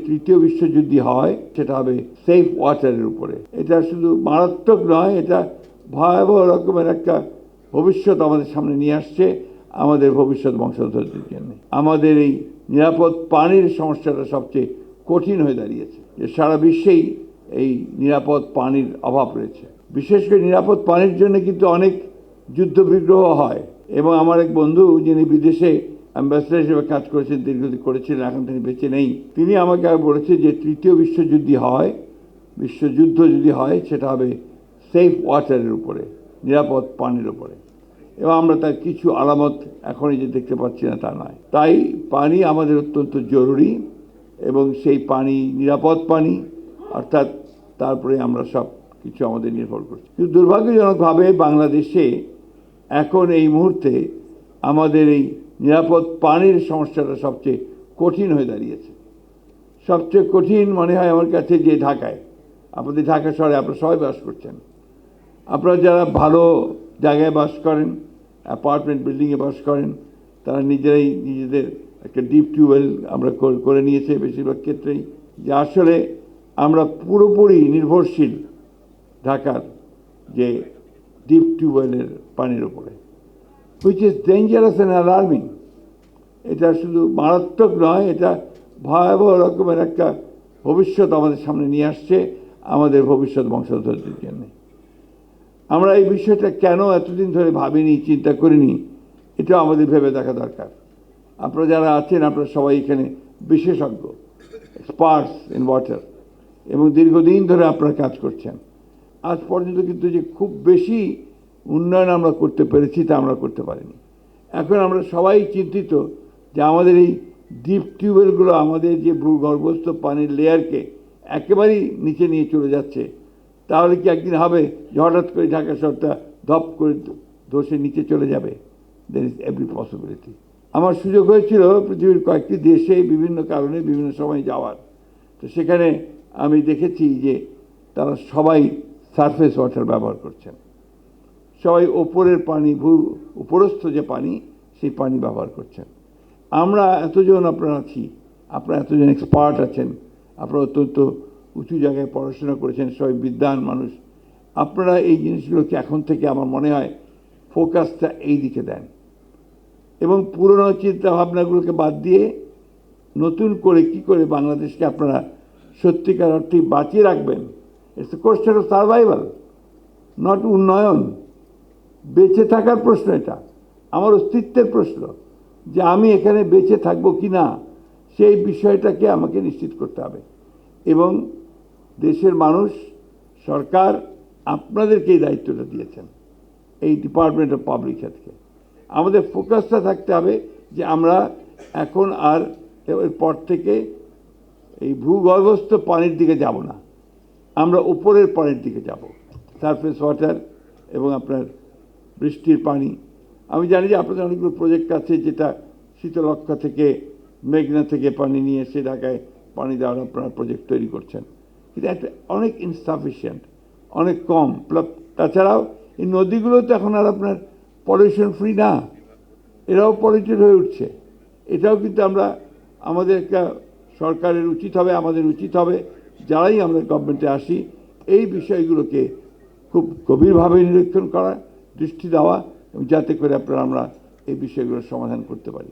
তৃতীয় বিশ্বযুদ্ধ হয় সেটা হবে সেফ ওয়াটারের উপরে। এটা শুধু মারাত্মক নয়, এটা ভয়াবহ রকমের একটা ভবিষ্যৎ আমাদের সামনে নিয়ে আসছে আমাদের ভবিষ্যৎ বংশধরদের জন্য। আমাদের এই নিরাপদ পানির সমস্যাটা সবচেয়ে কঠিন হয়ে দাঁড়িয়েছে, যে সারা বিশ্বেই এই নিরাপদ পানির অভাব রয়েছে। বিশেষ করে নিরাপদ পানির জন্য কিন্তু অনেক যুদ্ধ বিগ্রহ হয়, এবং আমার এক বন্ধু যিনি বিদেশে অ্যাম্বাসেডর হিসেবে কাজ করেছেন, দীর্ঘদিন করেছিলেন, এখন তিনি বেঁচে নেই, তিনি আমাকে বলেছে যে তৃতীয় বিশ্বযুদ্ধ যদি হয় সেটা হবে সেফ ওয়াটারের উপরে, নিরাপদ পানির উপরে। এবং আমরা তার কিছু আলামত এখনই যে দেখতে পাচ্ছি না তা নয়। তাই পানি আমাদের অত্যন্ত জরুরি, এবং সেই পানি নিরাপদ পানি, অর্থাৎ তারপরে আমরা সব কিছু আমাদের নির্ভর করছি। কিন্তু দুর্ভাগ্যজনকভাবে বাংলাদেশে এখন এই মুহূর্তে আমাদের এই নিরাপদ পানির সমস্যাটা সবচেয়ে কঠিন হয়ে দাঁড়িয়েছে। সবচেয়ে কঠিন মনে হয় আমার কাছে যে ঢাকায়, আপনাদের ঢাকা শহরে আপনারা সবাই বাস করছেন, আপনারা যারা ভালো জায়গায় বাস করেন, অ্যাপার্টমেন্ট বিল্ডিংয়ে বাস করেন, তারা নিজেদের একটা ডিপ টিউবওয়েল আমরা করে নিয়েছে বেশিরভাগ ক্ষেত্রেই, যে আসলে আমরা পুরোপুরি নির্ভরশীল ঢাকার যে ডিপ টিউবওয়েলের পানির উপরে, which is dangerous and alarming. এটা শুধু মারাত্মক নয়, এটা ভয়াবহ রকমের একটা ভবিষ্যৎ আমাদের সামনে নিয়ে আসছে আমাদের ভবিষ্যৎ বংশধরদের জন্য। আমরা এই বিষয়টা কেন এতদিন ধরে ভাবিনি, চিন্তা করিনি, এটাও আমাদের ভেবে দেখা দরকার। আপনারা যারা আছেন, আপনারা সবাই এখানে বিশেষজ্ঞ, এক্সপার্টস ইন ওয়াটার, এবং দীর্ঘদিন ধরে আপনারা কাজ করছেন। আজ পর্যন্ত কিন্তু যে খুব বেশি উন্নয়ন আমরা করতে পেরেছি তা আমরা করতে পারিনি। এখন আমরা সবাই চিন্তিত যে আমাদের এই ডিপ টিউবওয়েলগুলো আমাদের যে ভূগর্ভস্থ পানির লেয়ারকে একেবারেই নিচে নিয়ে চলে যাচ্ছে। তাহলে কি একদিন হবে যে হঠাৎ করে ঢাকা শহরটা ধপ করে ধসে নিচে চলে যাবে? There is every possibility. আমার সুযোগ হয়েছিল পৃথিবীর কয়েকটি দেশে বিভিন্ন কারণে বিভিন্ন সময় যাওয়ার, তো সেখানে আমি দেখেছি যে তারা সবাই সারফেস ওয়াটার ব্যবহার করছেন, সবাই ওপরের পানি, উপরস্থ যে পানি সেই পানি ব্যবহার করছেন। আমরা এতজন আপনারা আছি, আপনারা এতজন এক্সপার্ট আছেন, আপনারা অত্যন্ত উঁচু জায়গায় পড়াশোনা করেছেন, সবাই বিদ্বান মানুষ, আপনারা এই জিনিসগুলোকে এখন থেকে আমার মনে হয় ফোকাসটা এই দিকে দেন, এবং পুরনো চিন্তা ভাবনাগুলোকে বাদ দিয়ে নতুন করে কি করে বাংলাদেশকে আপনারা সত্যিকার অর্থে বাঁচিয়ে রাখবেন। It's a question of survival, not উন্নয়ন। বেঁচে থাকার প্রশ্ন, এটা আমার অস্তিত্বের প্রশ্ন, যে আমি এখানে বেঁচে থাকবো কি না সেই বিষয়টাকে আমাকে নিশ্চিত করতে হবে। এবং দেশের মানুষ, সরকার আপনাদেরকে এই দায়িত্বটা দিয়েছেন, এই ডিপার্টমেন্ট অফ পাবলিক হেলথকে। আমাদের ফোকাসটা থাকতে হবে যে আমরা এখন আর এরপর থেকে এই ভূগর্ভস্থ পানির দিকে যাব না, আমরা উপরের পানির দিকে যাব, সারফেস ওয়াটার এবং আপনার বৃষ্টির পানি। আমি জানি যে আপনাদের অনেকগুলো প্রজেক্ট আছে, যেটা শীতলক্ষ্যা থেকে, মেঘনা থেকে পানি নিয়ে এসে ঢাকায় পানি দেওয়ার আপনারা প্রজেক্ট তৈরি করছেন, কিন্তু একটা অনেক ইনসাফিসিয়েন্ট, অনেক কম। তাছাড়াও এই নদীগুলো তো এখন আর আপনার পলিউশন ফ্রি না, এরাও পলিউটেড হয়ে উঠছে। এটাও কিন্তু আমরা, আমাদের একটা সরকারের উচিত হবে, আমাদের উচিত হবে, যারাই আমরা গভর্নমেন্টে আসি, এই বিষয়গুলোকে খুব গভীরভাবে নিরীক্ষণ করা, দৃষ্টি দেওয়া, এবং যাতে করে আমরা এই বিষয়গুলোর সমাধান করতে পারি।